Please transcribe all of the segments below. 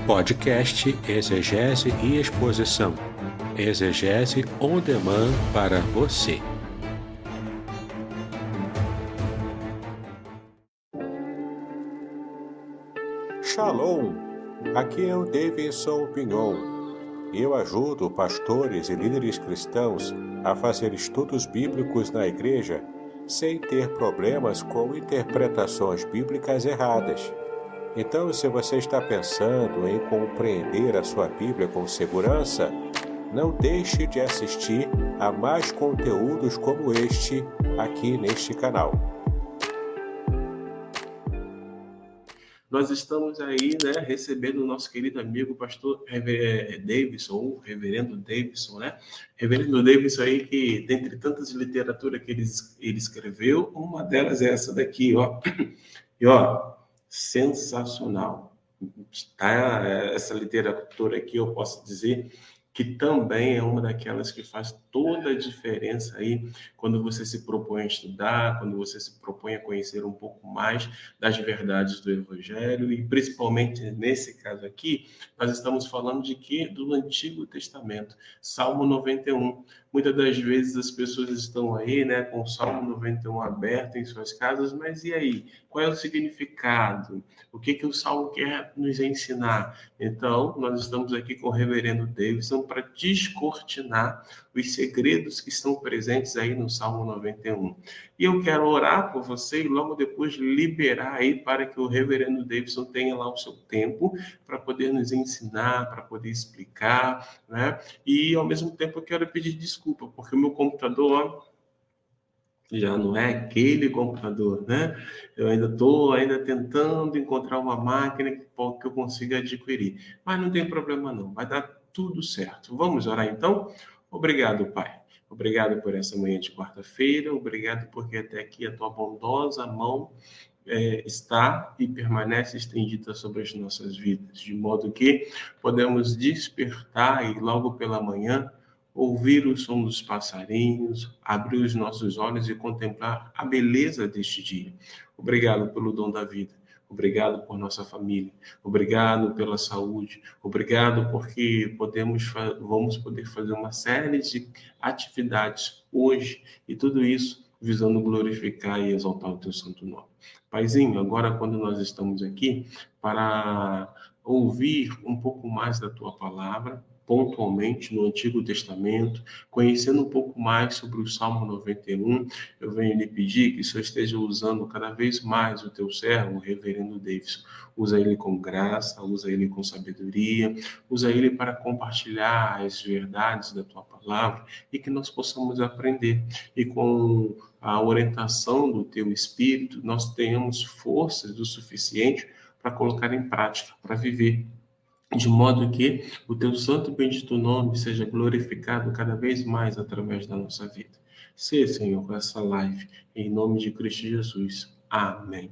Podcast Exegese e Exposição. Exegese on demand para você. Shalom! Aqui é o Davidson Pignon. Eu ajudo pastores e líderes cristãos a fazer estudos bíblicos na igreja sem ter problemas com interpretações bíblicas erradas. Então, se você está pensando em compreender a sua Bíblia com segurança, não deixe de assistir a mais conteúdos como este aqui neste canal. Nós estamos aí, recebendo o nosso querido amigo pastor Davidson, ou reverendo Davidson, Reverendo Davidson aí, que dentre tantas literaturas que ele escreveu, uma delas é essa daqui, ó. E, ó, sensacional. Tá? Essa literatura aqui, eu posso dizer que também é uma daquelas que faz toda a diferença aí quando você se propõe a estudar, quando você se propõe a conhecer um pouco mais das verdades do Evangelho, e principalmente nesse caso aqui, nós estamos falando de quê? Do Antigo Testamento, Salmo 91. Muitas das vezes as pessoas estão aí, com o Salmo 91 aberto em suas casas, mas e aí? Qual é o significado? O que o Salmo quer nos ensinar? Então, nós estamos aqui com o reverendo Davidson para descortinar os segredos que estão presentes aí no Salmo 91. E eu quero orar por você e logo depois liberar aí para que o reverendo Davidson tenha lá o seu tempo para poder nos ensinar, para poder explicar, E ao mesmo tempo eu quero pedir desculpa, porque o meu computador, já não é aquele computador, Eu ainda estou tentando encontrar uma máquina que eu consiga adquirir. Mas não tem problema não, vai dar tudo certo. Vamos orar então? Obrigado, Pai. Obrigado por essa manhã de quarta-feira. Obrigado porque até aqui a tua bondosa mão está e permanece estendida sobre as nossas vidas, de modo que podemos despertar e logo pela manhã ouvir o som dos passarinhos, abrir os nossos olhos e contemplar a beleza deste dia. Obrigado pelo dom da vida. Obrigado por nossa família. Obrigado pela saúde. Obrigado porque vamos poder fazer uma série de atividades hoje e tudo isso visando glorificar e exaltar o teu santo nome. Paizinho, agora quando nós estamos aqui para ouvir um pouco mais da tua palavra, pontualmente no Antigo Testamento, conhecendo um pouco mais sobre o Salmo 91, eu venho lhe pedir que o Senhor esteja usando cada vez mais o teu servo, o reverendo Davidson. Usa ele com graça, usa ele com sabedoria, usa ele para compartilhar as verdades da tua palavra e que nós possamos aprender. E com a orientação do teu Espírito, nós tenhamos forças o suficiente para colocar em prática, para viver, de modo que o teu santo e bendito nome seja glorificado cada vez mais através da nossa vida. Sê, Senhor, com essa live, em nome de Cristo Jesus. Amém.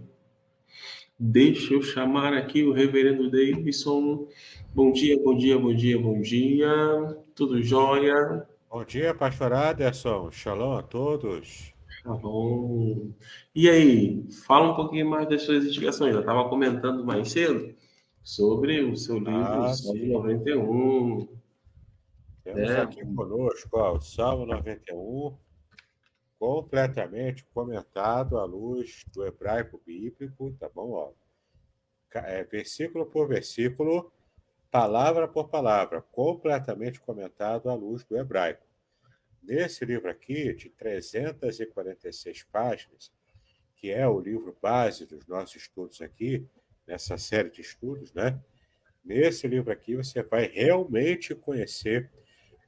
Deixa eu chamar aqui o reverendo Davidson. Bom dia, bom dia, bom dia, bom dia. Tudo jóia? Bom dia, pastor Aderson. Shalom a todos. Tá bom. E aí, fala um pouquinho mais das suas indicações. Eu estava comentando mais cedo sobre o seu livro, Salmo Sim. 91. Temos aqui conosco o Salmo 91, completamente comentado à luz do hebraico bíblico, tá bom? Ó, versículo por versículo, palavra por palavra, completamente comentado à luz do hebraico. Nesse livro aqui, de 346 páginas, que é o livro base dos nossos estudos aqui, nessa série de estudos, Nesse livro aqui você vai realmente conhecer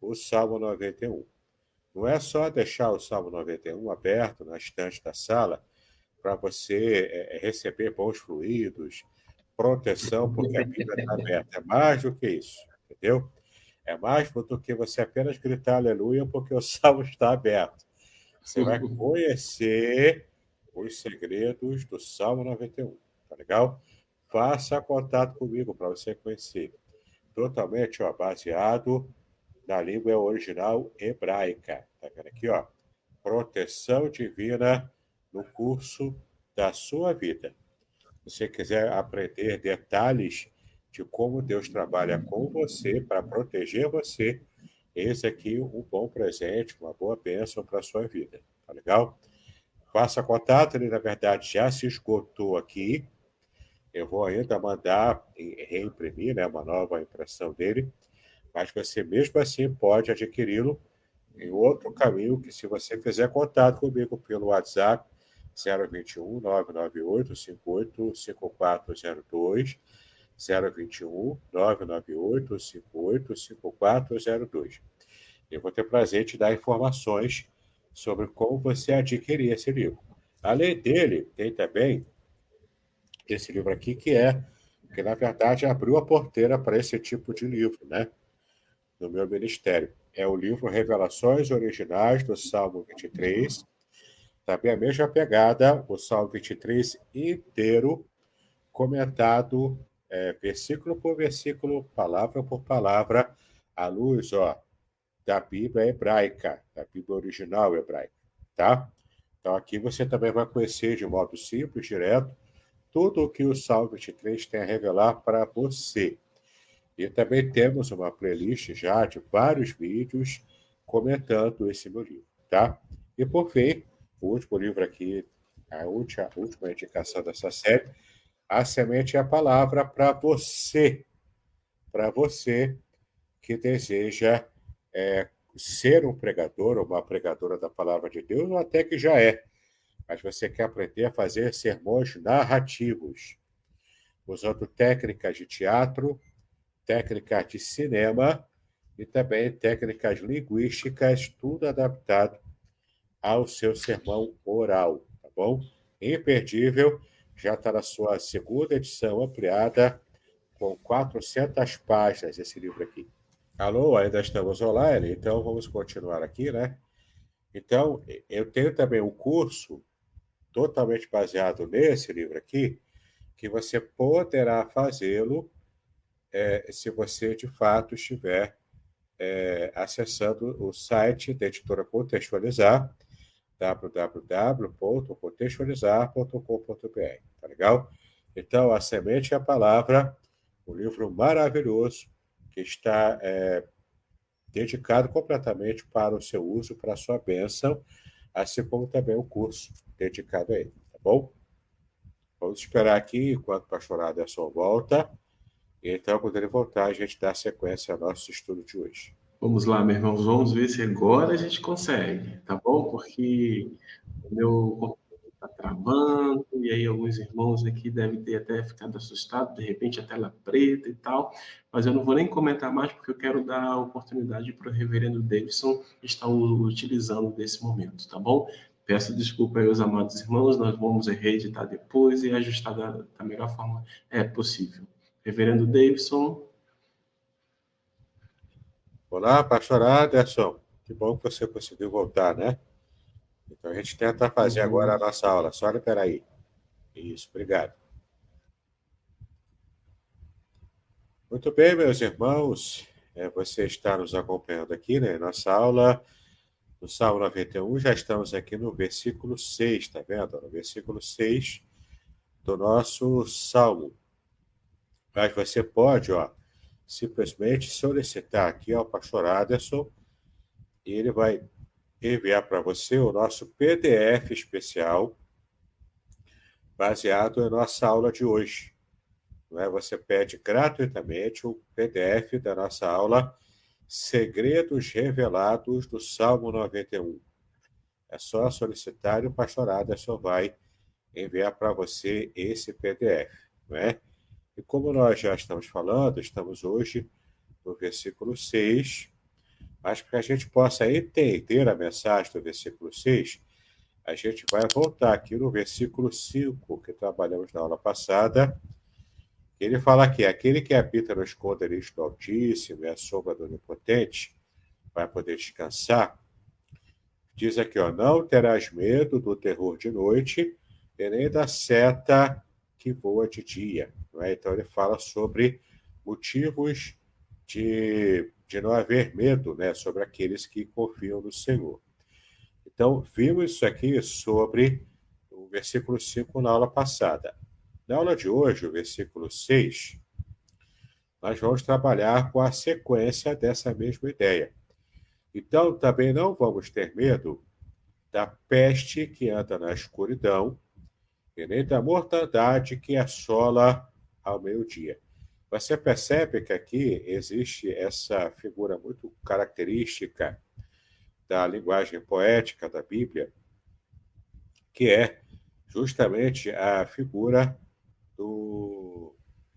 o Salmo 91. Não é só deixar o Salmo 91 aberto na estante da sala para você receber bons fluidos, proteção, porque a Bíblia está aberta. É mais do que isso, entendeu? É mais do que você apenas gritar aleluia porque o Salmo está aberto. Você vai conhecer os segredos do Salmo 91, tá legal? Faça contato comigo para você conhecer. Totalmente baseado na língua original hebraica. Tá vendo aqui, ó? Proteção divina no curso da sua vida. Se você quiser aprender detalhes de como Deus trabalha com você para proteger você, esse aqui é um bom presente, uma boa bênção para a sua vida. Tá legal? Faça contato, ele na verdade já se esgotou aqui. Eu vou ainda mandar reimprimir, né, uma nova impressão dele, mas você mesmo assim pode adquiri-lo em outro caminho, que se você fizer contato comigo pelo WhatsApp, 021 998 58 5402, 021 998 58 5402. Eu vou ter prazer em te dar informações sobre como você adquirir esse livro. Além dele, tem também esse livro aqui que na verdade abriu a porteira para esse tipo de livro, né? No meu ministério. É o livro Revelações Originais do Salmo 23. Também a mesma pegada, o Salmo 23 inteiro, comentado versículo por versículo, palavra por palavra, à luz, da Bíblia hebraica, da Bíblia original hebraica, tá? Então aqui você também vai conhecer de modo simples, direto, tudo o que o Salmo 23 tem a revelar para você. E também temos uma playlist já de vários vídeos comentando esse meu livro, tá? E por fim, o último livro aqui, a última indicação dessa série, A Semente é a Palavra para você que deseja ser um pregador ou uma pregadora da palavra de Deus, ou até que já é, mas você quer aprender a fazer sermões narrativos, usando técnicas de teatro, técnicas de cinema e também técnicas linguísticas, tudo adaptado ao seu sermão oral, tá bom? Imperdível, já está na sua segunda edição ampliada, com 400 páginas esse livro aqui. Alô, ainda estamos online, então vamos continuar aqui, né? Então, eu tenho também um curso totalmente baseado nesse livro aqui, que você poderá fazê-lo se você de fato estiver acessando o site da editora Contextualizar, www.contextualizar.com.br, tá legal? Então, A Semente é a Palavra, um livro maravilhoso que está dedicado completamente para o seu uso, para a sua bênção, assim como também o curso dedicado a ele, tá bom? Vamos esperar aqui enquanto o pastor Aderson volta. Então, quando ele voltar, a gente dá sequência ao nosso estudo de hoje. Vamos lá, meus irmãos, vamos ver se agora a gente consegue, tá bom? Porque o meu computador está travando, e aí alguns irmãos aqui devem ter até ficado assustados, de repente a tela preta e tal, mas eu não vou nem comentar mais, porque eu quero dar a oportunidade para o reverendo Davidson estar utilizando desse momento, tá bom? Peço desculpa aí aos amados irmãos, nós vamos reeditar depois e ajustar da melhor forma possível. Reverendo Davidson. Olá, pastor Aderson. Que bom que você conseguiu voltar, né? Então, a gente tenta fazer agora a nossa aula. Só espera aí. Isso, obrigado. Muito bem, meus irmãos. Você está nos acompanhando aqui, né? Nossa aula no Salmo 91. Já estamos aqui no versículo 6, tá vendo? No versículo 6 do nosso Salmo. Mas você pode, simplesmente solicitar aqui ao pastor Aderson e ele vai enviar para você o nosso PDF especial baseado na nossa aula de hoje. Não é? Você pede gratuitamente o PDF da nossa aula Segredos Revelados do Salmo 91. É só solicitar e o pastor Aderson vai enviar para você esse PDF. Não é? E como nós já estamos falando, estamos hoje no versículo 6, mas para que a gente possa entender a mensagem do versículo 6, a gente vai voltar aqui no versículo 5, que trabalhamos na aula passada. Ele fala aqui: aquele que habita no esconderijo do Altíssimo e a sombra do Onipotente vai poder descansar. Diz aqui, não terás medo do terror de noite e nem da seta que voa de dia. Não é? Então ele fala sobre motivos de não haver medo, né, sobre aqueles que confiam no Senhor. Então, vimos isso aqui sobre o versículo 5 na aula passada. Na aula de hoje, o versículo 6, nós vamos trabalhar com a sequência dessa mesma ideia. Então, também não vamos ter medo da peste que anda na escuridão e nem da mortandade que assola ao meio-dia. Você percebe que aqui existe essa figura muito característica da linguagem poética da Bíblia, que é justamente a figura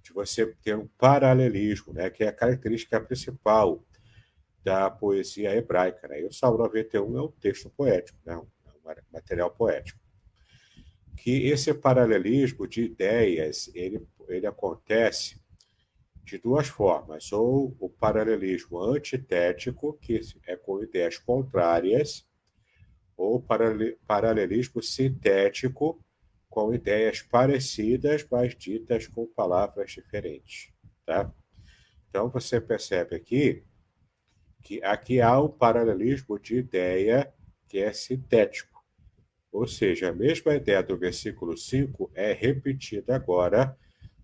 de você ter um paralelismo, né, que é a característica principal da poesia hebraica. Né? E o Salmo 91 é um texto poético, né, um material poético. Que esse paralelismo de ideias ele acontece de duas formas, ou o paralelismo antitético, que é com ideias contrárias, ou paralelismo sintético, com ideias parecidas, mas ditas com palavras diferentes. Tá? Então, você percebe aqui que aqui há um paralelismo de ideia que é sintético. Ou seja, a mesma ideia do versículo 5 é repetida agora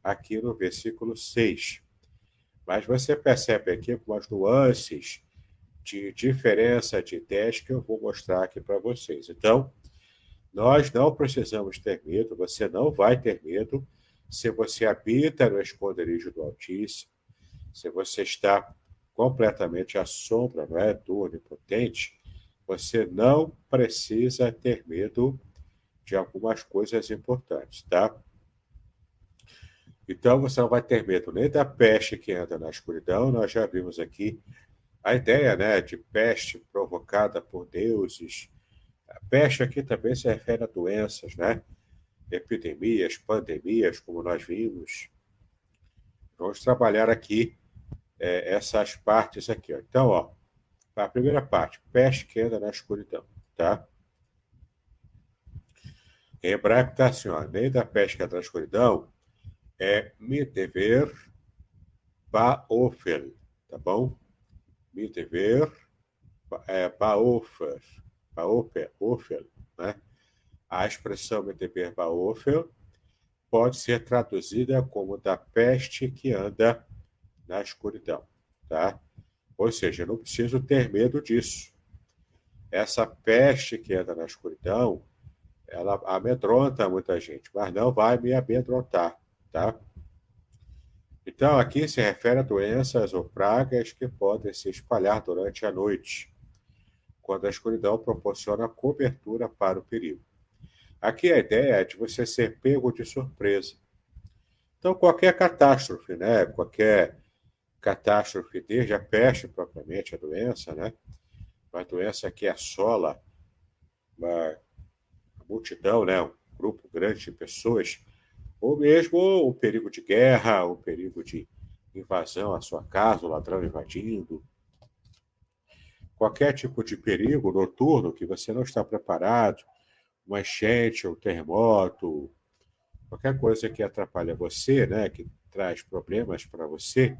aqui no versículo 6. Mas você percebe aqui algumas nuances de diferença de ideias que eu vou mostrar aqui para vocês. Então, nós não precisamos ter medo, você não vai ter medo se você habita no esconderijo do Altíssimo, se você está completamente à sombra, não é, do Onipotente, você não precisa ter medo de algumas coisas importantes, tá? Então, você não vai ter medo nem da peste que anda na escuridão, nós já vimos aqui a ideia, né, de peste provocada por deuses. A peste aqui também se refere a doenças, né? Epidemias, pandemias, como nós vimos. Vamos trabalhar aqui essas partes aqui. Ó. Então, ó, a primeira parte, peste que anda na escuridão, tá? Em hebraico está assim, ó, nem da peste que anda na escuridão é mitever baofel, tá bom? Mitever baofer, ofel, né? A expressão mitever baofel pode ser traduzida como da peste que anda na escuridão, tá? Ou seja, eu não preciso ter medo disso. Essa peste que anda na escuridão, ela amedronta muita gente, mas não vai me amedrontar, tá? Então, aqui se refere a doenças ou pragas que podem se espalhar durante a noite, quando a escuridão proporciona cobertura para o perigo. Aqui a ideia é de você ser pego de surpresa. Então, qualquer catástrofe, né? Qualquer catástrofe, desde a peste propriamente, a doença, né? Uma doença que assola uma multidão, né? Um grupo grande de pessoas, ou mesmo o perigo de guerra, o perigo de invasão à sua casa, o ladrão invadindo. Qualquer tipo de perigo noturno que você não está preparado, uma enchente, um terremoto, qualquer coisa que atrapalha você, né, que traz problemas para você,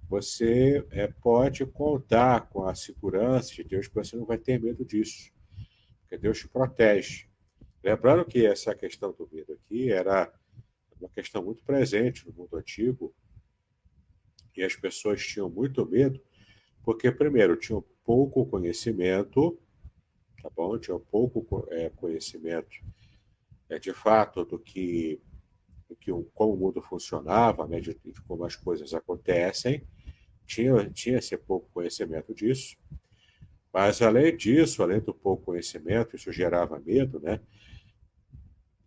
você pode contar com a segurança de Deus, que você não vai ter medo disso, porque Deus te protege. Lembrando que essa questão do medo aqui era uma questão muito presente no mundo antigo, e as pessoas tinham muito medo, porque, primeiro, tinham pouco conhecimento, tá bom? Tinham pouco conhecimento, de fato, como o mundo funcionava, né? De como as coisas acontecem. Tinha-se pouco conhecimento disso, mas, além disso, além do pouco conhecimento, isso gerava medo, né?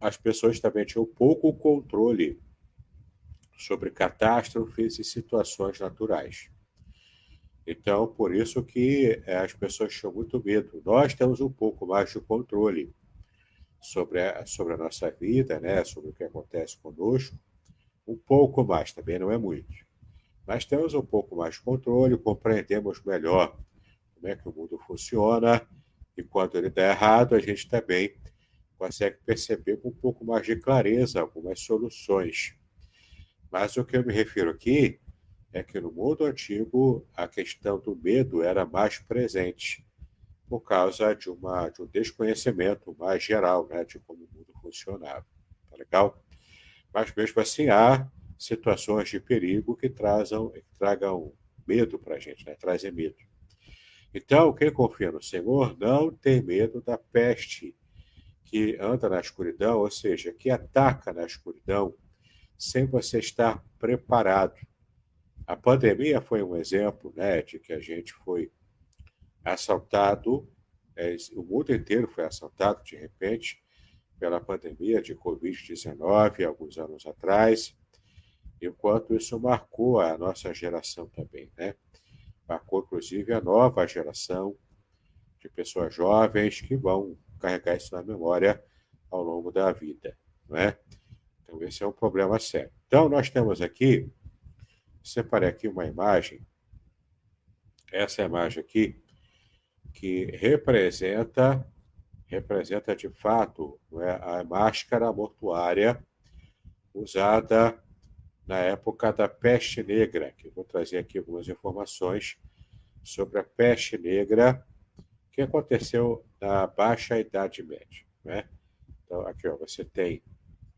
As pessoas também tinham pouco controle sobre catástrofes e situações naturais. Então, por isso que as pessoas tinham muito medo. Nós temos um pouco mais de controle sobre a nossa vida, né? Sobre o que acontece conosco. Um pouco mais, também não é muito. Mas temos um pouco mais de controle, compreendemos melhor como é que o mundo funciona, e quando ele dá errado, a gente também consegue perceber com um pouco mais de clareza algumas soluções. Mas o que eu me refiro aqui é que no mundo antigo a questão do medo era mais presente, por causa de um desconhecimento mais geral, né, de como o mundo funcionava. Tá legal? Mas mesmo assim há situações de perigo que tragam medo para a gente, né? Trazem medo. Então, quem confia no Senhor não tem medo da peste que anda na escuridão, ou seja, que ataca na escuridão sem você estar preparado. A pandemia foi um exemplo, né, de que a gente foi assaltado, o mundo inteiro foi assaltado de repente pela pandemia de Covid-19 alguns anos atrás, enquanto isso marcou a nossa geração também, né? Marcou inclusive a nova geração de pessoas jovens que vão carregar isso na memória ao longo da vida, não é? Então esse é um problema sério. Então nós temos aqui, separei aqui uma imagem, essa imagem aqui, que representa de fato, não é, a máscara mortuária usada na época da peste negra, que eu vou trazer aqui algumas informações sobre a peste negra que aconteceu na Baixa Idade Média, né? Então, aqui, ó, você tem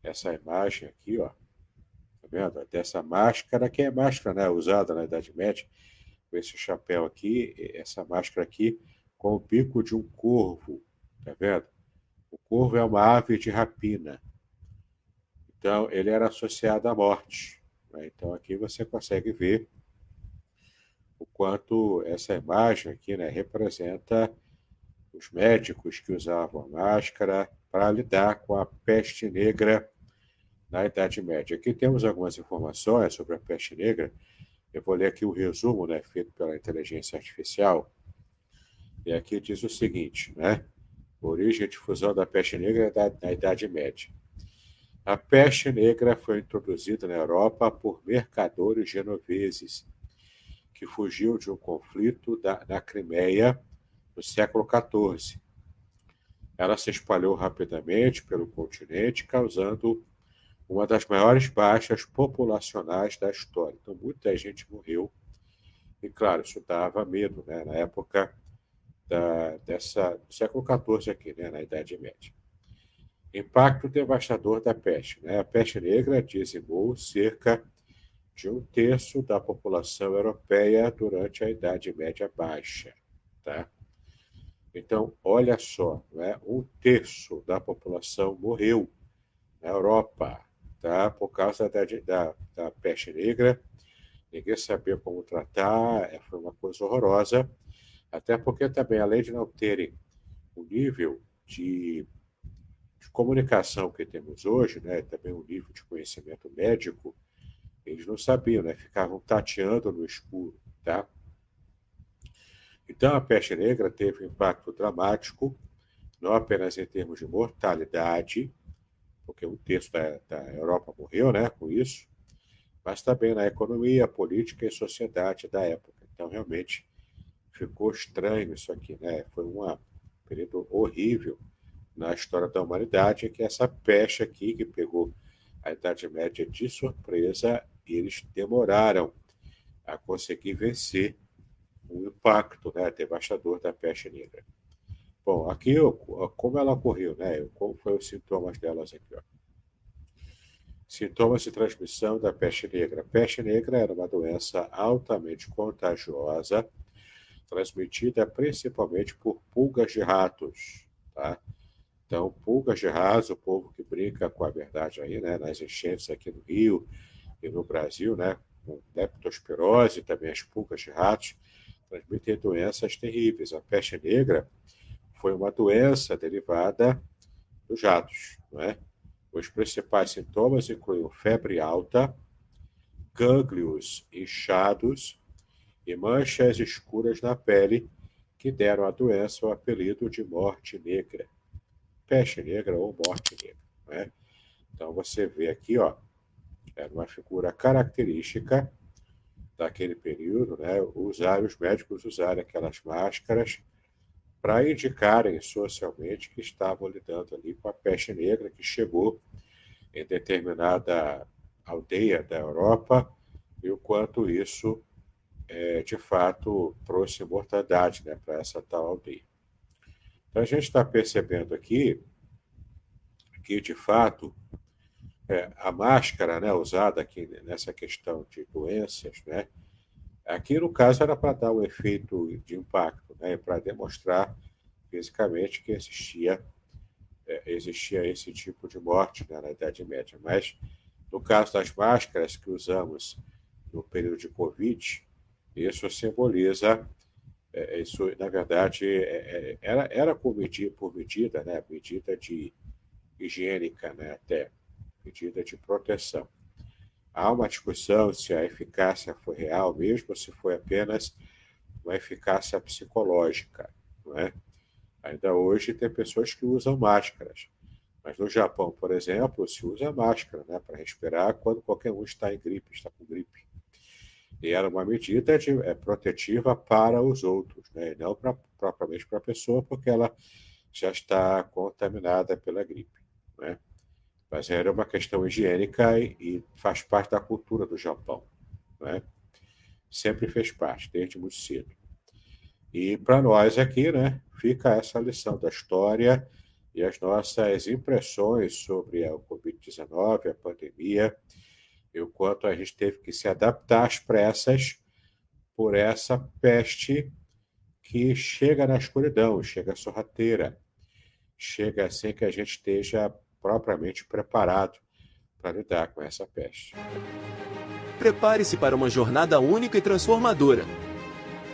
essa imagem aqui, ó, tá vendo? Dessa máscara, que é máscara, né, usada na Idade Média, com esse chapéu aqui, essa máscara aqui, com o bico de um corvo, tá vendo? O corvo é uma ave de rapina, então ele era associado à morte, né? Então aqui você consegue ver o quanto essa imagem aqui, né, representa os médicos que usavam a máscara para lidar com a peste negra na Idade Média. Aqui temos algumas informações sobre a peste negra. Eu vou ler aqui o resumo, né, feito pela inteligência artificial. E aqui diz o seguinte, né? Origem e difusão da peste negra na Idade Média. A peste negra foi introduzida na Europa por mercadores genoveses, que fugiu de um conflito na Crimeia no século XIV. Ela se espalhou rapidamente pelo continente, causando uma das maiores baixas populacionais da história. Então, muita gente morreu. E, claro, isso dava medo, né, na época do século XIV aqui, né, na Idade Média. Impacto devastador da peste, né? A peste negra dizimou cerca de 1/3 da população europeia durante a Idade Média Baixa, tá? Então, olha só, né? 1/3 da população morreu na Europa, tá? Por causa da peste negra. Ninguém sabia como tratar, foi uma coisa horrorosa, até porque também, além de não terem o nível de comunicação que temos hoje, né, também o nível de conhecimento médico, eles não sabiam, né, ficavam tateando no escuro, tá? Então, a peste negra teve um impacto dramático, não apenas em termos de mortalidade, porque 1/3 da Europa morreu, né, com isso, mas também na economia, política e sociedade da época. Então, realmente, ficou estranho isso aqui, né? Foi um período horrível na história da humanidade, que essa peste aqui, que pegou a Idade Média de surpresa, e eles demoraram a conseguir vencer o impacto, né, devastador da peste negra. Bom, aqui como ela ocorreu, né? Como foram os sintomas delas aqui, ó. Sintomas de transmissão da peste negra. A peste negra era uma doença altamente contagiosa, transmitida principalmente por pulgas de ratos, tá? Então, pulgas de ratos, o povo que brinca com a verdade aí, né, nas enchentes aqui no Rio e no Brasil, né, com leptospirose, também as pulgas de ratos, transmitem doenças terríveis. A peste negra foi uma doença derivada dos ratos, não é? Os principais sintomas incluem febre alta, gânglios inchados e manchas escuras na pele, que deram à doença o apelido de morte negra. Peste negra ou morte negra, né? Então você vê aqui, ó, era uma figura característica daquele período, né? Os médicos usaram aquelas máscaras para indicarem socialmente que estavam lidando ali com a peste negra que chegou em determinada aldeia da Europa e o quanto isso, de fato, trouxe mortandade, né, para essa tal aldeia. Então, a gente está percebendo aqui que, de fato, A máscara, né, usada aqui nessa questão de doenças, né, aqui no caso era para dar um efeito de impacto, né, para demonstrar fisicamente que existia esse tipo de morte, né, na Idade Média. Mas no caso das máscaras que usamos no período de Covid, isso simboliza, isso na verdade era por medida, né, medida de higiênica, né, até medida de proteção. Há uma discussão se a eficácia foi real mesmo ou se foi apenas uma eficácia psicológica, não é? Ainda hoje tem pessoas que usam máscaras, mas no Japão, por exemplo, se usa máscara, né, para respirar quando qualquer um está em gripe, está com gripe. E era uma medida protetiva para os outros, né, e não propriamente para a pessoa, porque ela já está contaminada pela gripe, né? Mas era uma questão higiênica e faz parte da cultura do Japão, né? Sempre fez parte, desde muito cedo. E para nós aqui, né, fica essa lição da história e as nossas impressões sobre a Covid-19, a pandemia, e o quanto a gente teve que se adaptar às pressas por essa peste que chega na escuridão, chega sorrateira, chega sem que a gente esteja propriamente preparado para lidar com essa peste. Prepare-se para uma jornada única e transformadora.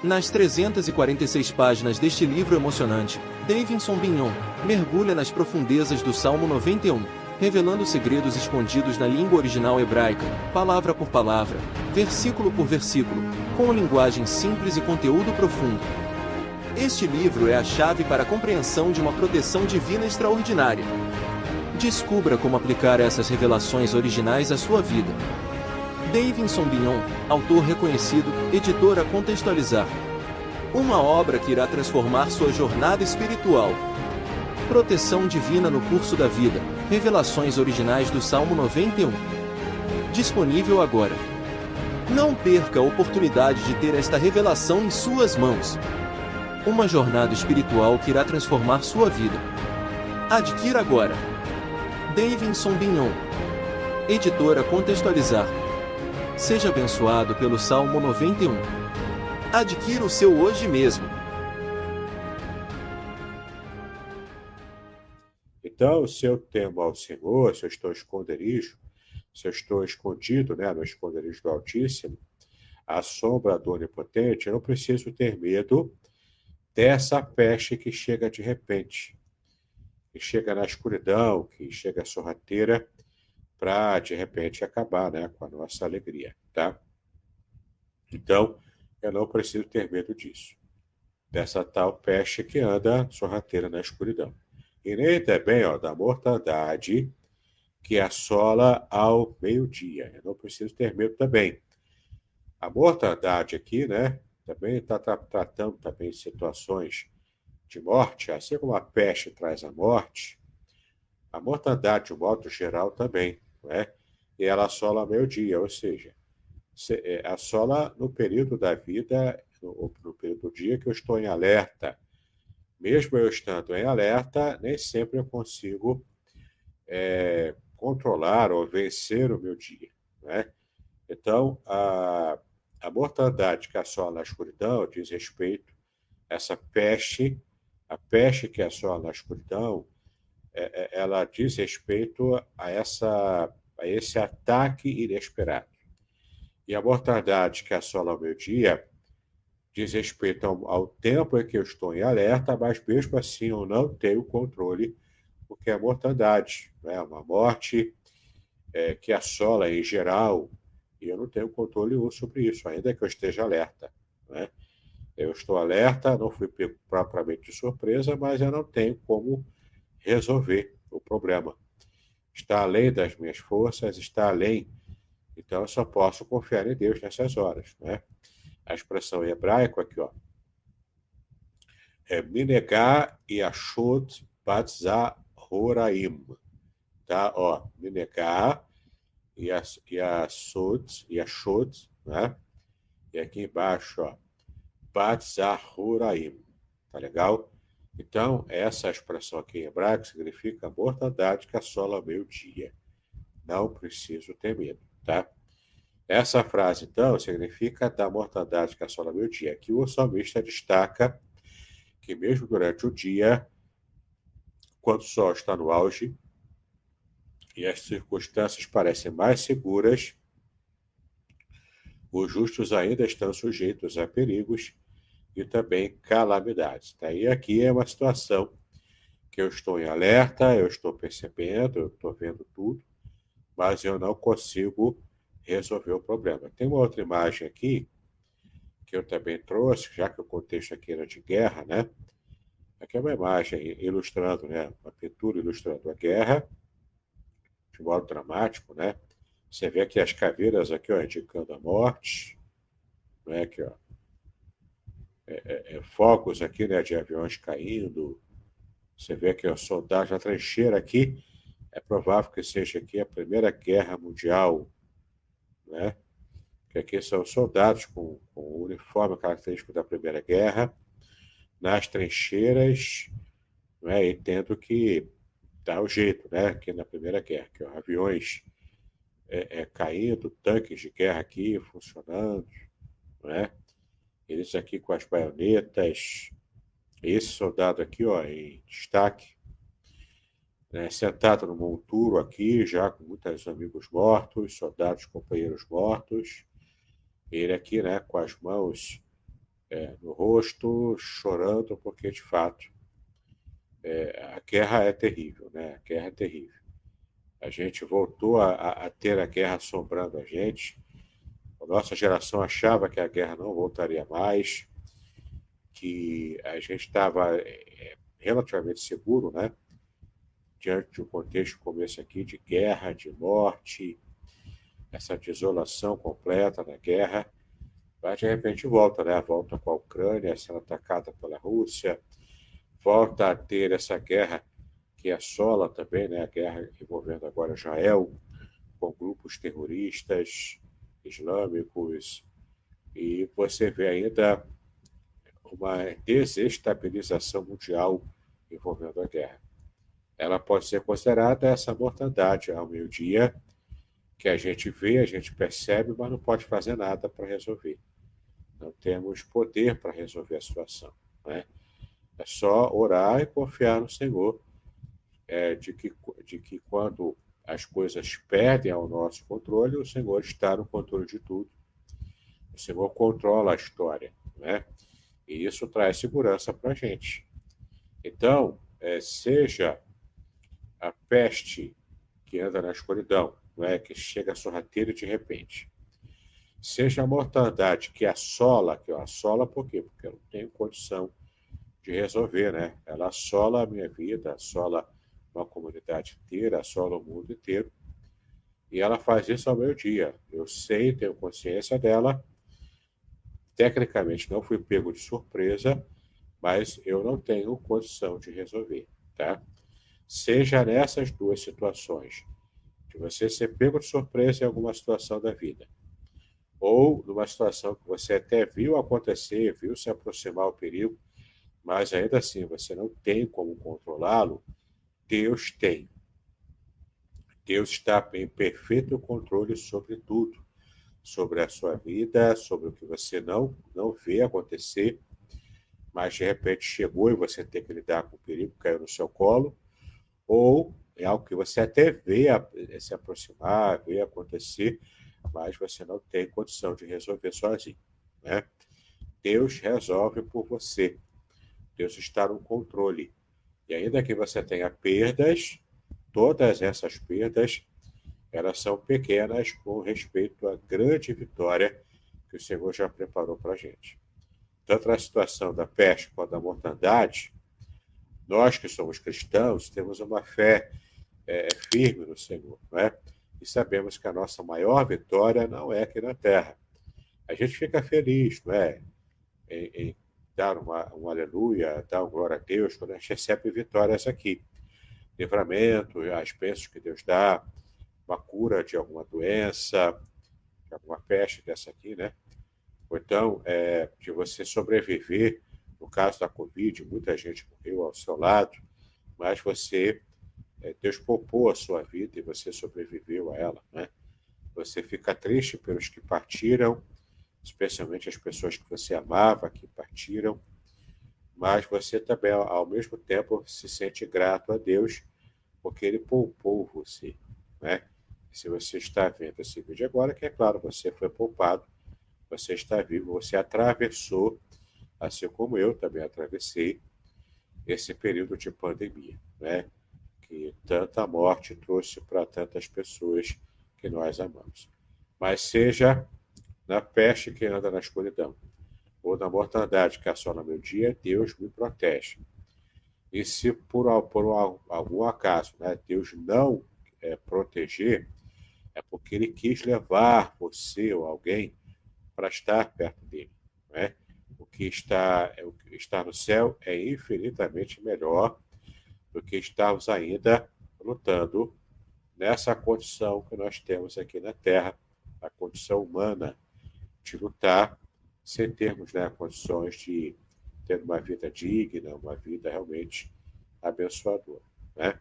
Nas 346 páginas deste livro emocionante, Davidson Bignon mergulha nas profundezas do Salmo 91, revelando segredos escondidos na língua original hebraica, palavra por palavra, versículo por versículo, com linguagem simples e conteúdo profundo. Este livro é a chave para a compreensão de uma proteção divina extraordinária. Descubra como aplicar essas revelações originais à sua vida. Davidson Bignon, autor reconhecido, editora Contextualizar. Uma obra que irá transformar sua jornada espiritual. Proteção divina no curso da vida. Revelações originais do Salmo 91. Disponível agora. Não perca a oportunidade de ter esta revelação em suas mãos. Uma jornada espiritual que irá transformar sua vida. Adquira agora. Davidson Bignon. Editora Contextualizar. Seja abençoado pelo Salmo 91. Adquira o seu hoje mesmo. Então, se eu temo ao Senhor, se eu estou esconderijo, se eu estou escondido, né, no esconderijo do Altíssimo, à sombra do Onipotente, eu não preciso ter medo dessa peste que chega de repente, que chega na escuridão, que chega sorrateira, para, de repente, acabar, né, com a nossa alegria, tá? Então, eu não preciso ter medo disso, dessa tal peste que anda sorrateira na escuridão. E nem também, da mortandade que assola ao meio-dia. Eu não preciso ter medo também. A mortandade aqui, né, também está tratando também situações de morte, assim como a peste traz a morte, a mortandade, de um modo geral, também, não é? E ela assola ao meio-dia, ou seja, assola no período da vida, no período do dia que eu estou em alerta. Mesmo eu estando em alerta, nem sempre eu consigo controlar ou vencer o meu dia, né? Então, a mortandade que assola na escuridão diz respeito a essa peste, a peste que assola na escuridão, ela diz respeito a esse ataque inesperado. E a mortandade que assola ao meu dia diz respeito ao tempo em que eu estou em alerta, mas mesmo assim eu não tenho controle, porque é mortandade, né? Uma morte que assola em geral, e eu não tenho controle sobre isso, ainda que eu esteja alerta, né? Eu estou alerta, não fui pego propriamente de surpresa, mas eu não tenho como resolver o problema. Está além das minhas forças, está além. Então eu só posso confiar em Deus nessas horas, né? A expressão em hebraico aqui, é Minegar Yashod Batzahoraim, tá? Minegar Yashod, né? E aqui embaixo, Batzahoraim, tá legal? Então, essa expressão aqui em hebraico significa mortandade que assola ao meio-dia. não preciso ter medo, tá? Essa frase, então, significa da mortandade que assola meu dia. Aqui o salmista destaca que mesmo durante o dia, quando o sol está no auge e as circunstâncias parecem mais seguras, os justos ainda estão sujeitos a perigos e também calamidades. Tá? E aqui é uma situação que eu estou em alerta, eu estou percebendo, eu estou vendo tudo, mas eu não consigo resolver o problema. Tem uma outra imagem aqui que eu também trouxe, já que o contexto aqui era de guerra, né? Aqui é uma imagem ilustrando, né? Uma pintura ilustrando a guerra, de modo dramático, né? Você vê aqui as caveiras aqui, ó, indicando a morte, né? Aqui, ó, focos aqui, né? De aviões caindo. Você vê aqui, ó, soldados na trincheira aqui. É provável que seja aqui a Primeira Guerra Mundial, né? Que aqui são soldados com o uniforme característico da Primeira Guerra, nas trincheiras, né? E tendo que dar o jeito, né? Aqui na Primeira Guerra, que ó, aviões caindo, tanques de guerra aqui funcionando, né? Eles aqui com as baionetas, esse soldado aqui, ó, em destaque, né? Sentado no monturo aqui, já com muitos amigos mortos, soldados, companheiros mortos, ele aqui, né, com as mãos no rosto, chorando, porque de fato a guerra é terrível, né? A guerra é terrível. A gente voltou a ter a guerra assombrando a gente. A nossa geração achava que a guerra não voltaria mais, que a gente estava relativamente seguro, né? Diante de um contexto como esse aqui, de guerra, de morte, essa desolação completa da guerra. Mas de repente volta, né? Volta com a Ucrânia sendo atacada pela Rússia, volta a ter essa guerra que assola também, né? A guerra envolvendo agora Israel, com grupos terroristas islâmicos, e você vê ainda uma desestabilização mundial envolvendo a guerra. Ela pode ser considerada essa mortandade ao meio-dia, que a gente vê, a gente percebe, mas não pode fazer nada para resolver. Não temos poder para resolver a situação, né? É só orar e confiar no Senhor, de que quando as coisas perdem ao nosso controle, o Senhor está no controle de tudo. O Senhor controla a história, né? E isso traz segurança para a gente. Então, seja a peste que anda na escuridão, não é? Que chega sorrateiro de repente, seja a mortandade que assola por quê? Porque eu não tenho condição de resolver, né? Ela assola a minha vida, assola uma comunidade inteira, assola o mundo inteiro, e ela faz isso ao meio-dia. Eu sei, tenho consciência dela, tecnicamente não fui pego de surpresa, mas eu não tenho condição de resolver, tá? Seja nessas duas situações, de você ser pego de surpresa em alguma situação da vida, ou numa situação que você até viu acontecer, viu se aproximar o perigo, mas ainda assim você não tem como controlá-lo, Deus tem. Deus está em perfeito controle sobre tudo, sobre a sua vida, sobre o que você não vê acontecer, mas de repente chegou e você tem que lidar com o perigo, caiu no seu colo, ou é algo que você até vê se aproximar, vê acontecer, mas você não tem condição de resolver sozinho, né? Deus resolve por você. Deus está no controle. E ainda que você tenha perdas, todas essas perdas, elas são pequenas com respeito à grande vitória que o Senhor já preparou para a gente. Tanto na situação da peste quanto da mortandade, nós que somos cristãos temos uma fé firme no Senhor, não é? E sabemos que a nossa maior vitória não é aqui na terra. A gente fica feliz, não é? Em dar um aleluia, dar um glória a Deus, quando a gente recebe vitórias aqui. Livramento, as bênçãos que Deus dá, uma cura de alguma doença, de alguma peste dessa aqui, né? Ou então, de você sobreviver, no caso da Covid, muita gente morreu ao seu lado, mas você Deus poupou a sua vida e você sobreviveu a ela, né? Você fica triste pelos que partiram, especialmente as pessoas que você amava, que partiram, mas você também, ao mesmo tempo, se sente grato a Deus, porque Ele poupou você, né? Se você está vendo esse vídeo agora, que é claro, você foi poupado, você está vivo, você atravessou, assim como eu também atravessei, esse período de pandemia, né? Que tanta morte trouxe para tantas pessoas que nós amamos. Mas seja na peste que anda na escuridão, ou na mortandade que assola meu dia, Deus me protege. E se por algum acaso, né, Deus não proteger, é porque Ele quis levar você ou alguém para estar perto dele, né? O que está no céu é infinitamente melhor do que estarmos ainda lutando nessa condição que nós temos aqui na Terra, a condição humana de lutar sem termos, né, condições de ter uma vida digna, uma vida realmente abençoadora, né?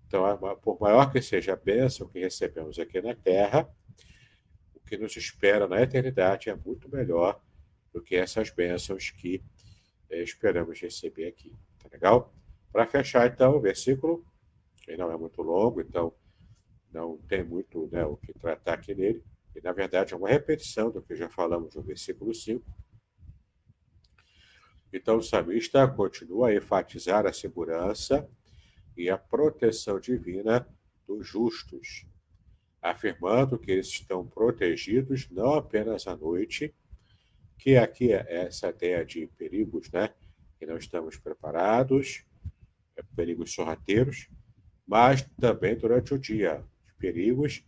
Então, por maior que seja a bênção que recebemos aqui na Terra, o que nos espera na eternidade é muito melhor do que essas bênçãos que esperamos receber aqui. Tá legal? Para fechar, então, o versículo, que não é muito longo, então não tem muito, né, o que tratar aqui nele, e na verdade é uma repetição do que já falamos no versículo 5. Então o salmista continua a enfatizar a segurança e a proteção divina dos justos, afirmando que eles estão protegidos não apenas à noite, que aqui é essa ideia de perigos, né, que não estamos preparados, perigos sorrateiros, mas também durante o dia, perigos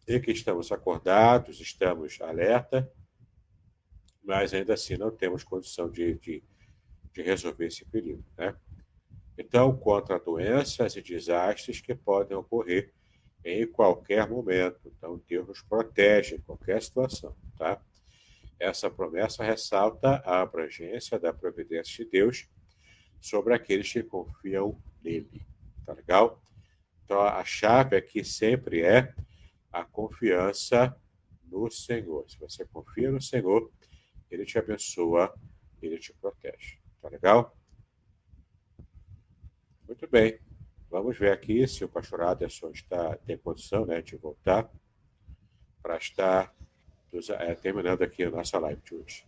em que estamos acordados, estamos alerta, mas ainda assim não temos condição de resolver esse perigo, né? Então, contra doenças e desastres que podem ocorrer em qualquer momento. Então, Deus nos protege em qualquer situação, tá? Essa promessa ressalta a abrangência da providência de Deus sobre aqueles que confiam nele, tá legal? Então, a chave aqui sempre é a confiança no Senhor. Se você confia no Senhor, Ele te abençoa, Ele te protege. Tá legal? Muito bem. Vamos ver aqui se o pastor Aderson tem condição, né, de voltar para estar terminando aqui a nossa live de hoje.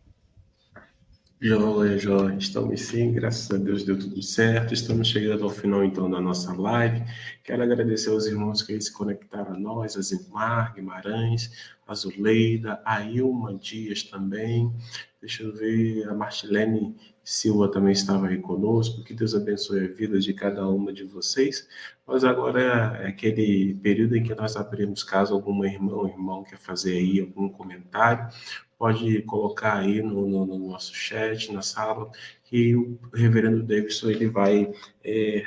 Joia. Estamos sim, graças a Deus deu tudo certo. Estamos chegando ao final, então, da nossa live. Quero agradecer aos irmãos que se conectaram a nós, a Zimar Guimarães, a Zuleida, a Ilma Dias também. Deixa eu ver, a Martilene Silva também estava aí conosco. Que Deus abençoe a vida de cada uma de vocês. Mas agora é aquele período em que nós abrimos caso algum irmão quer fazer aí algum comentário. Pode colocar aí no nosso chat, na sala, que o reverendo Davidson ele vai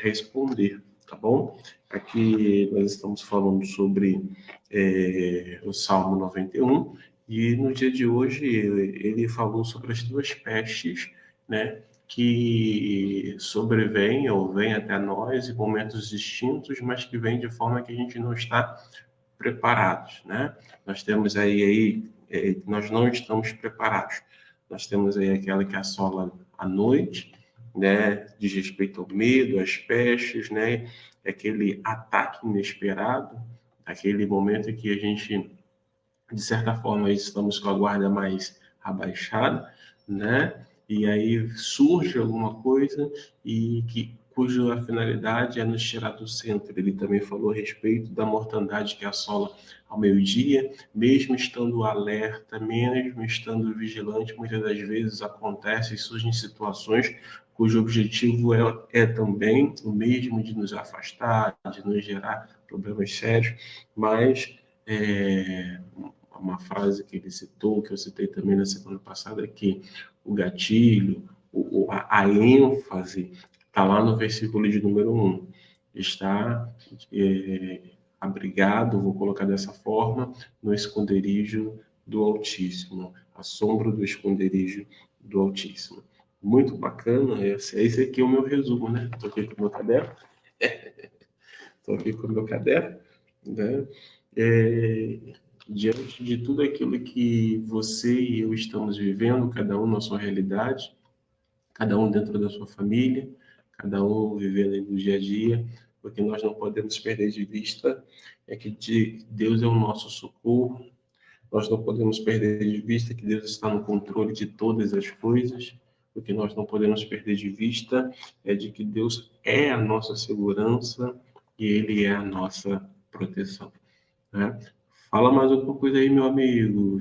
responder, tá bom? Aqui nós estamos falando sobre o Salmo 91, e no dia de hoje ele falou sobre as duas pestes, né, que sobrevêm ou vêm até nós em momentos distintos, mas que vêm de forma que a gente não está preparados, né? Nós temos aí nós não estamos preparados. Nós temos aí aquela que assola à noite, né? Diz respeito ao medo, às pestes, né? Aquele ataque inesperado, aquele momento em que a gente, de certa forma, estamos com a guarda mais abaixada, né? E aí surge alguma coisa cuja finalidade é nos tirar do centro. Ele também falou a respeito da mortandade que assola ao meio-dia, mesmo estando alerta, mesmo estando vigilante, muitas das vezes acontece e surgem situações cujo objetivo é também o mesmo de nos afastar, de nos gerar problemas sérios, mas uma frase que ele citou, que eu citei também na semana passada, é que o gatilho, a ênfase está lá no versículo de número 1. Está abrigado, vou colocar dessa forma, no esconderijo do Altíssimo, a sombra do esconderijo do Altíssimo. Muito bacana, esse aqui é o meu resumo, né? Estou aqui com o meu caderno. Estou aqui com o meu caderno, né? Diante de tudo aquilo que você e eu estamos vivendo, cada um na sua realidade, cada um dentro da sua família, cada um vivendo aí no dia a dia, porque nós não podemos perder de vista é que Deus é o nosso socorro, nós não podemos perder de vista que Deus está no controle de todas as coisas, o que nós não podemos perder de vista é de que Deus é a nossa segurança e Ele é a nossa proteção, né? Fala mais alguma coisa aí, meu amigo.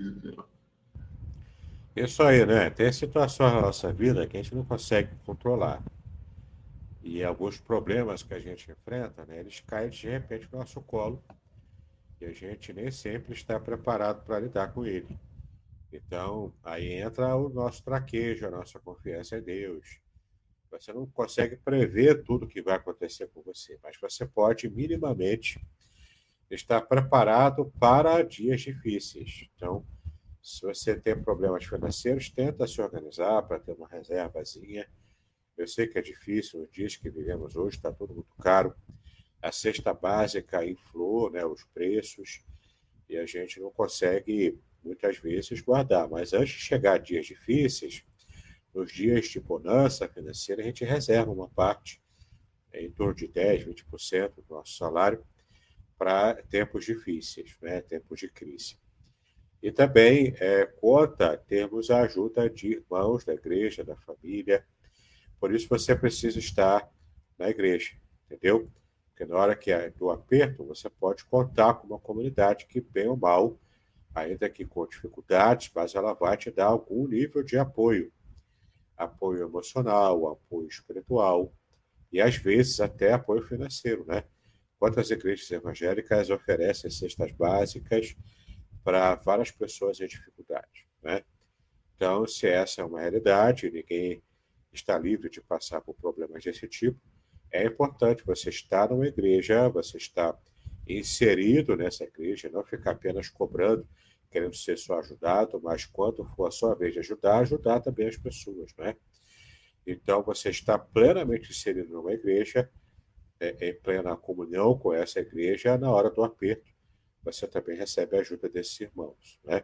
Isso aí, né? Tem situações na nossa vida que a gente não consegue controlar. E alguns problemas que a gente enfrenta, né? Eles caem de repente no nosso colo e a gente nem sempre está preparado para lidar com ele. Então, aí entra o nosso traquejo, a nossa confiança em Deus. Você não consegue prever tudo que vai acontecer com você, mas você pode minimamente estar preparado para dias difíceis. Então, se você tem problemas financeiros, tenta se organizar para ter uma reservazinha. Eu sei que é difícil, os dias que vivemos hoje está tudo muito caro. A cesta básica inflou, né, os preços, e a gente não consegue, muitas vezes, guardar. Mas antes de chegar a dias difíceis, nos dias de bonança financeira, a gente reserva uma parte, em torno de 10, 20% do nosso salário, para tempos difíceis, né, tempos de crise. E também conta termos a ajuda de irmãos da igreja, da família. Por isso você precisa estar na igreja, entendeu? Porque na hora que é do aperto, você pode contar com uma comunidade que, bem ou mal, ainda que com dificuldades, mas ela vai te dar algum nível de apoio. Apoio emocional, apoio espiritual e, às vezes, até apoio financeiro, né? Quantas igrejas evangélicas oferecem cestas básicas para várias pessoas em dificuldade, né? Então, se essa é uma realidade, ninguém está livre de passar por problemas desse tipo, é importante você estar numa igreja, você estar inserido nessa igreja, não ficar apenas cobrando, querendo ser só ajudado, mas quando for a sua vez de ajudar, ajudar também as pessoas, né? Então, você está plenamente inserido numa igreja, em plena comunhão com essa igreja, na hora do aperto, você também recebe a ajuda desses irmãos, né?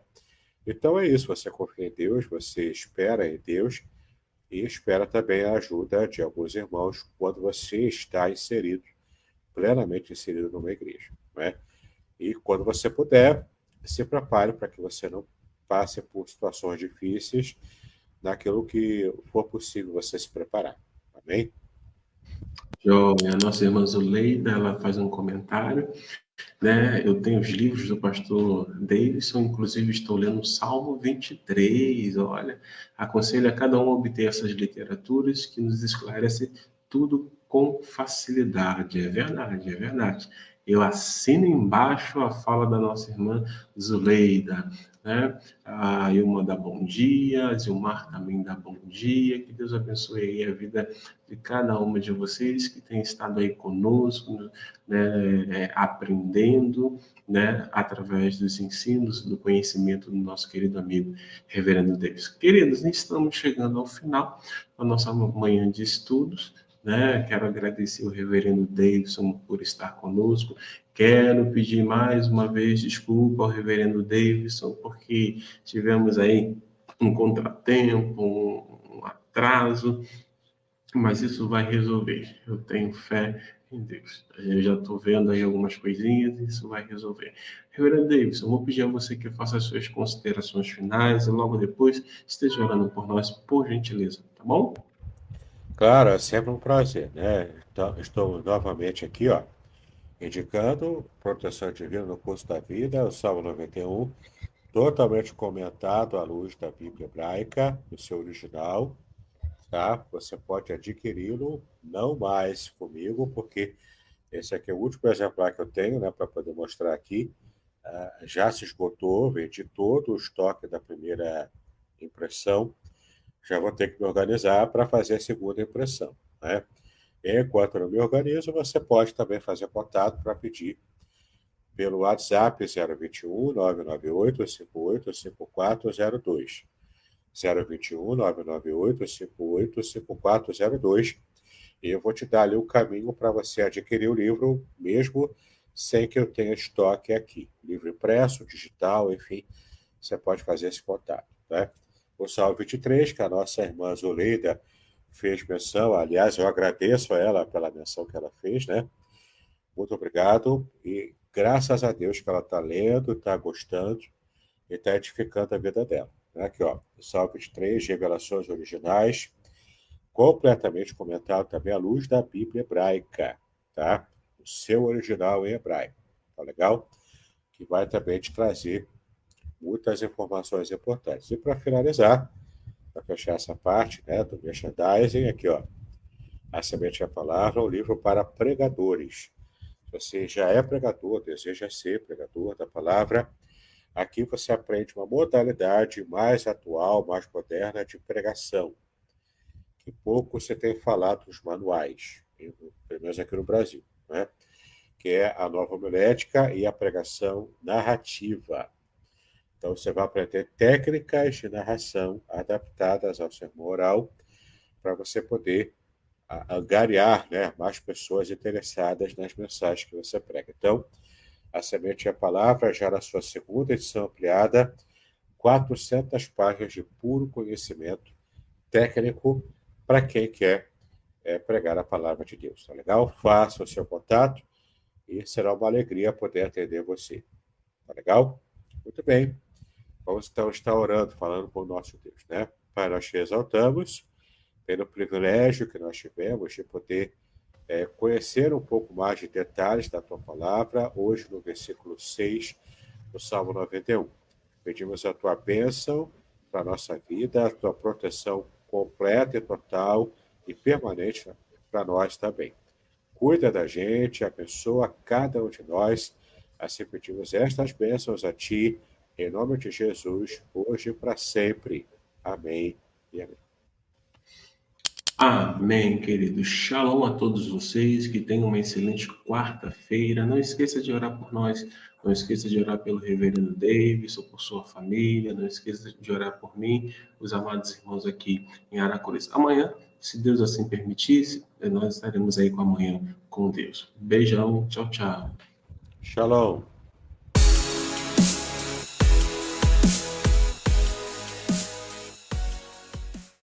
Então é isso, você confia em Deus, você espera em Deus e espera também a ajuda de alguns irmãos quando você está inserido, plenamente inserido numa igreja, né? E quando você puder, se prepare para que você não passe por situações difíceis naquilo que for possível você se preparar. Amém? A nossa irmã Zuleida, ela faz um comentário, né? Eu tenho os livros do pastor Davidson, inclusive estou lendo o Salmo 23, olha, aconselho a cada um a obter essas literaturas que nos esclarecem tudo com facilidade, é verdade, é verdade. Eu assino embaixo a fala da nossa irmã Zuleida, né? A Ilma dá bom dia, a Zilmar também dá bom dia, que Deus abençoe aí a vida de cada uma de vocês que tem estado aí conosco, né, aprendendo, né, através dos ensinos, do conhecimento do nosso querido amigo Reverendo Davis. Queridos, estamos chegando ao final da nossa manhã de estudos, né? Quero agradecer o Reverendo Davidson por estar conosco. Quero pedir mais uma vez desculpa ao Reverendo Davidson, porque tivemos aí um contratempo, um atraso, mas isso vai resolver. Eu tenho fé em Deus. Eu já estou vendo aí algumas coisinhas e isso vai resolver. Reverendo Davidson, eu vou pedir a você que faça as suas considerações finais e logo depois esteja orando por nós, por gentileza, tá bom? Claro, é sempre um prazer, né? Então, estou novamente aqui, ó, indicando Proteção Divina no Curso da Vida, o Salmo 91, totalmente comentado à luz da Bíblia Hebraica, no seu original, tá? Você pode adquiri-lo, não mais comigo, porque esse aqui é o último exemplar que eu tenho, né, para poder mostrar aqui. Já se esgotou, vendi todo o estoque da primeira impressão, já vou ter que me organizar para fazer a segunda impressão, né? Enquanto eu não me organizo, você pode também fazer contato para pedir pelo WhatsApp 021 998 58 5402. 021 998 58 5402. E eu vou te dar ali o caminho para você adquirir o livro, mesmo sem que eu tenha estoque aqui. Livro impresso, digital, enfim, você pode fazer esse contato, né? O Salmo 23, que a nossa irmã Zuleida fez menção, aliás, eu agradeço a ela pela menção que ela fez, né? Muito obrigado e graças a Deus que ela está lendo, está gostando e está edificando a vida dela. Aqui, ó, o Salmo 23, Revelações Originais, completamente comentado também à luz da Bíblia hebraica, tá? O seu original em hebraico, tá legal? Que vai também te trazer muitas informações importantes. E para finalizar, para fechar essa parte, né, do merchandising, aqui, ó, A Semente é a Palavra, um livro para pregadores. Se você já é pregador, deseja ser pregador da palavra, aqui você aprende uma modalidade mais atual, mais moderna de pregação, que pouco você tem falado nos manuais, pelo menos aqui no Brasil, né? Que é a nova homilética e a pregação narrativa. Então, você vai aprender técnicas de narração adaptadas ao sermão oral para você poder angariar, né, mais pessoas interessadas nas mensagens que você prega. Então, A Semente e a Palavra, já na sua segunda edição ampliada, 400 páginas de puro conhecimento técnico para quem quer pregar a palavra de Deus. Tá legal? Faça o seu contato e será uma alegria poder atender você. Tá legal? Muito bem. Vamos então estar orando, falando com o nosso Deus, né? Pai, nós te exaltamos pelo privilégio que nós tivemos de poder conhecer um pouco mais de detalhes da tua palavra, hoje no versículo 6 do Salmo 91. Pedimos a tua bênção para a nossa vida, a tua proteção completa e total e permanente para nós também. Cuida da gente, abençoa cada um de nós. Assim pedimos estas bênçãos a ti, em nome de Jesus, hoje e para sempre. Amém e amém. Amém, querido. Shalom a todos vocês, que tenham uma excelente quarta-feira. Não esqueça de orar por nós, não esqueça de orar pelo reverendo Davidson, por sua família, não esqueça de orar por mim, os amados irmãos aqui em Aracoris. Amanhã, se Deus assim permitisse, nós estaremos aí com amanhã com Deus. Beijão, tchau, tchau. Shalom.